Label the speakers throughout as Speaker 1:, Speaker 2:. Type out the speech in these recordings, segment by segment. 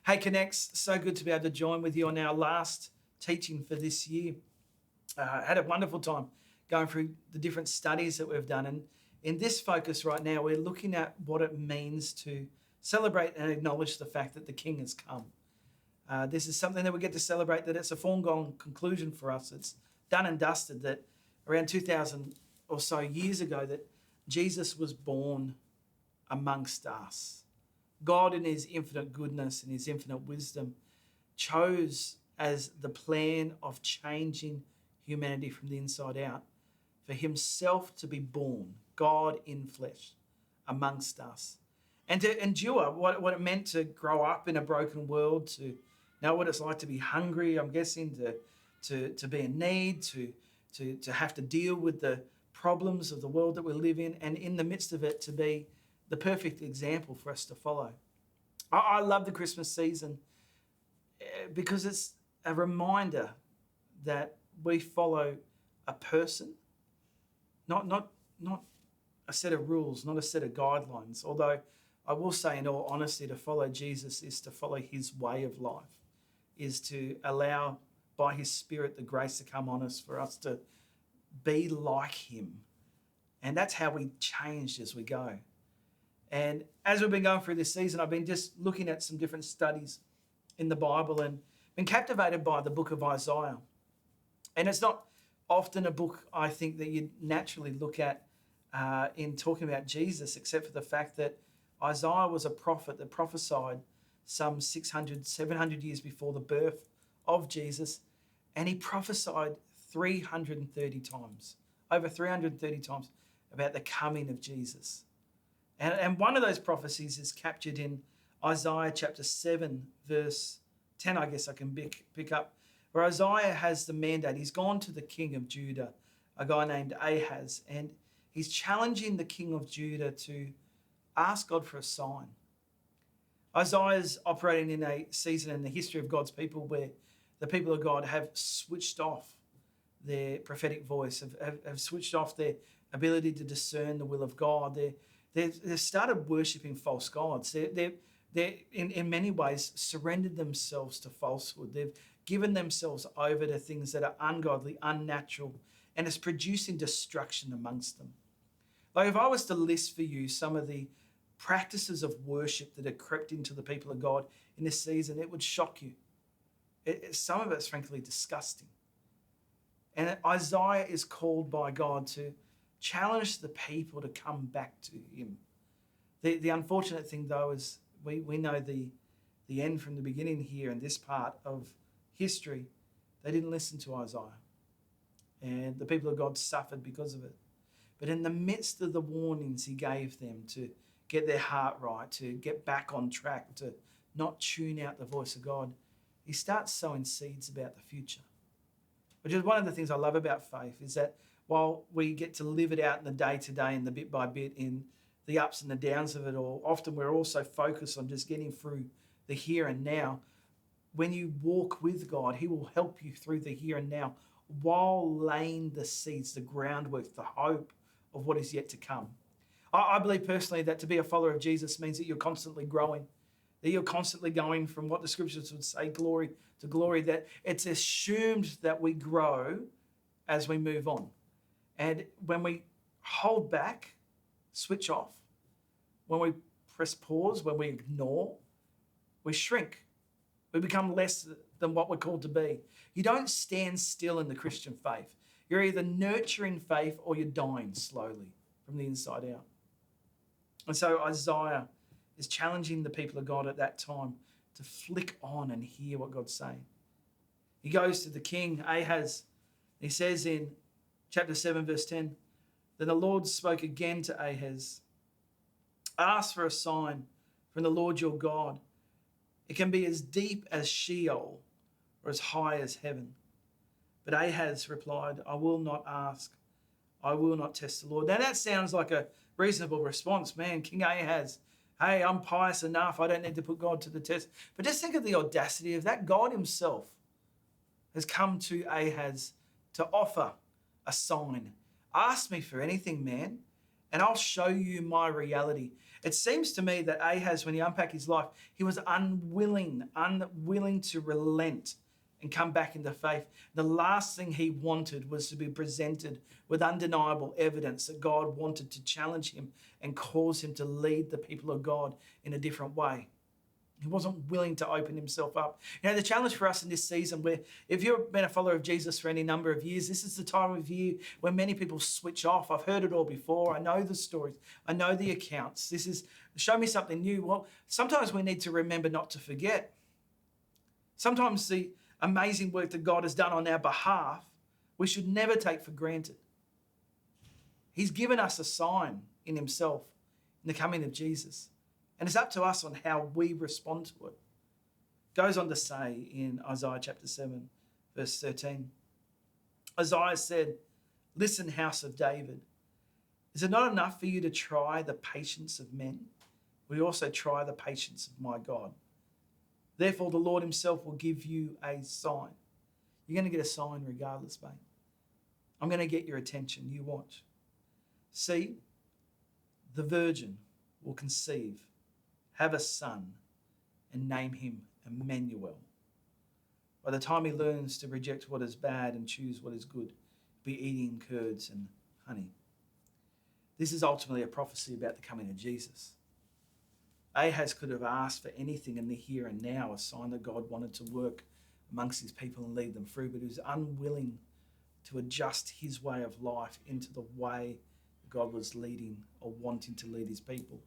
Speaker 1: Hey, Connects, so good to be able to join with you on our last teaching for this year. I had a wonderful time going through the different studies that we've done. And in this focus right now, we're looking at what it means to celebrate and acknowledge the fact that the King has come. This is something that we get to celebrate, that it's a foregone conclusion for us. It's done and dusted that around 2000 or so years ago that Jesus was born amongst us. God, in his infinite goodness and his infinite wisdom, chose as the plan of changing humanity from the inside out for himself to be born, God in flesh, amongst us. And to endure what it meant to grow up in a broken world, to know what it's like to be hungry, I'm guessing, to be in need, to have to deal with the problems of the world that we live in, and in the midst of it to be the perfect example for us to follow. I love the Christmas season because it's a reminder that we follow a person, not a set of rules, not a set of guidelines. Although I will say, in all honesty, to follow Jesus is to follow his way of life, is to allow by his Spirit the grace to come on us for us to be like him. And that's how we changed as we go. And as we've been going through this season, I've been just looking at some different studies in the Bible and been captivated by the book of Isaiah. And it's not often a book, I think, that you naturally look at in talking about Jesus, except for the fact that Isaiah was a prophet that prophesied some 600, 700 years before the birth of Jesus. And he prophesied 330 times, over 330 times, about the coming of Jesus. And one of those prophecies is captured in Isaiah chapter 7, verse 10, I guess I can pick up, where Isaiah has the mandate. He's gone to the king of Judah, a guy named Ahaz, and he's challenging the king of Judah to ask God for a sign. Isaiah's operating in a season in the history of God's people where the people of God have switched off their prophetic voice, have switched off their ability to discern the will of God. They've started worshipping false gods. They're in many ways surrendered themselves to falsehood. They've given themselves over to things that are ungodly, unnatural, and it's producing destruction amongst them. Like if I was to list for you some of the practices of worship that have crept into the people of God in this season, it would shock you. Some of it's frankly disgusting. And Isaiah is called by God to challenge the people to come back to him. The unfortunate thing, though, is we know the end from the beginning here in this part of history. They didn't listen to Isaiah. And the people of God suffered because of it. But in the midst of the warnings he gave them to get their heart right, to get back on track, to not tune out the voice of God, he starts sowing seeds about the future. Which is one of the things I love about faith, is that while we get to live it out in the day-to-day and the bit by bit, in the ups and the downs of it all, often we're also focused on just getting through the here and now. When you walk with God, he will help you through the here and now while laying the seeds, the groundwork, the hope of what is yet to come. I believe personally that to be a follower of Jesus means that you're constantly growing, that you're constantly going from what the scriptures would say, glory to glory, that it's assumed that we grow as we move on. And when we hold back, switch off, when we press pause, when we ignore, we shrink. We become less than what we're called to be. You don't stand still in the Christian faith. You're either nurturing faith or you're dying slowly from the inside out. And so Isaiah is challenging the people of God at that time to flick on and hear what God's saying. He goes to the king, Ahaz. He says in chapter 7, verse 10, then the Lord spoke again to Ahaz, ask for a sign from the Lord your God. It can be as deep as Sheol or as high as heaven. But Ahaz replied, I will not ask. I will not test the Lord. Now that sounds like a reasonable response. Man, King Ahaz, hey, I'm pious enough. I don't need to put God to the test. But just think of the audacity of that. God himself has come to Ahaz to offer a sign. Ask me for anything, man, and I'll show you my reality. It seems to me that Ahaz, when he unpacked his life, he was unwilling to relent and come back into faith. The last thing he wanted was to be presented with undeniable evidence that God wanted to challenge him and cause him to lead the people of God in a different way. He wasn't willing to open himself up. The challenge for us in this season, where if you've been a follower of Jesus for any number of years, this is the time of year where many people switch off. I've heard it all before. I know the stories. I know the accounts. This is, show me something new. Well, sometimes we need to remember not to forget. Sometimes the amazing work that God has done on our behalf, we should never take for granted. He's given us a sign in himself in the coming of Jesus. And it's up to us on how we respond to it. Goes on to say in Isaiah chapter 7, verse 13, Isaiah said, "Listen, house of David, is it not enough for you to try the patience of men? We also try the patience of my God. Therefore, the Lord himself will give you a sign." You're going to get a sign regardless, mate. I'm going to get your attention. You watch. "See, the virgin will conceive, have a son, and name him Emmanuel. By the time he learns to reject what is bad and choose what is good, he'll be eating curds and honey." This is ultimately a prophecy about the coming of Jesus. Ahaz could have asked for anything in the here and now, a sign that God wanted to work amongst his people and lead them through, but he was unwilling to adjust his way of life into the way God was leading or wanting to lead his people.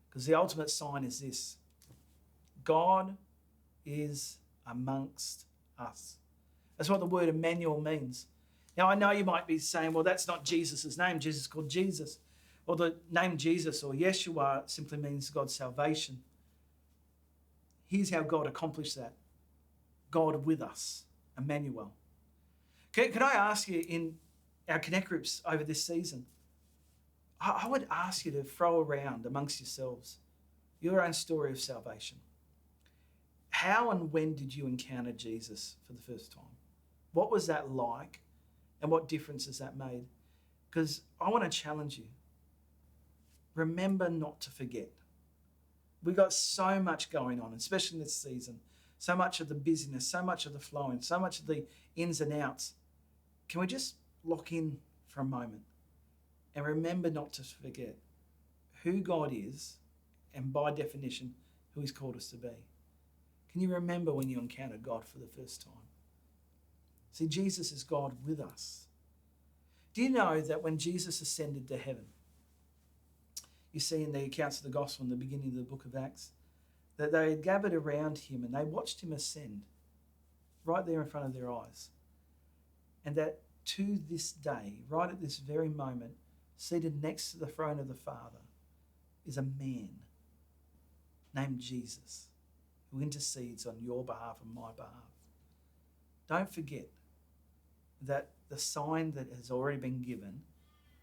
Speaker 1: Because the ultimate sign is this: God is amongst us. That's what the word Emmanuel means. Now, I know you might be saying, well, that's not Jesus' name. Jesus is called Jesus. Well, the name Jesus or Yeshua simply means God's salvation. Here's how God accomplished that. God with us, Emmanuel. Can I ask you, in our Connect groups over this season, I would ask you to throw around amongst yourselves your own story of salvation. How and when did you encounter Jesus for the first time? What was that like? And what difference has that made? Because I want to challenge you. Remember not to forget. We've got so much going on, especially in this season. So much of the busyness, so much of the flowing, so much of the ins and outs. Can we just lock in for a moment and remember not to forget who God is, and by definition, who he's called us to be? Can you remember when you encountered God for the first time? See, Jesus is God with us. Do you know that when Jesus ascended to heaven, you see in the accounts of the gospel in the beginning of the book of Acts, that they had gathered around him and they watched him ascend right there in front of their eyes. And that to this day, right at this very moment, seated next to the throne of the Father is a man named Jesus who intercedes on your behalf and my behalf. Don't forget that the sign that has already been given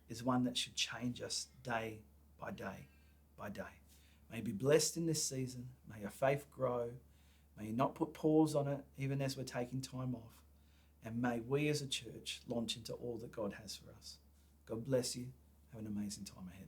Speaker 1: is one that should change us day by day by day. May you be blessed in this season. May your faith grow. May you not put pause on it even as we're taking time off. And may we as a church launch into all that God has for us. God bless you. Have an amazing time ahead.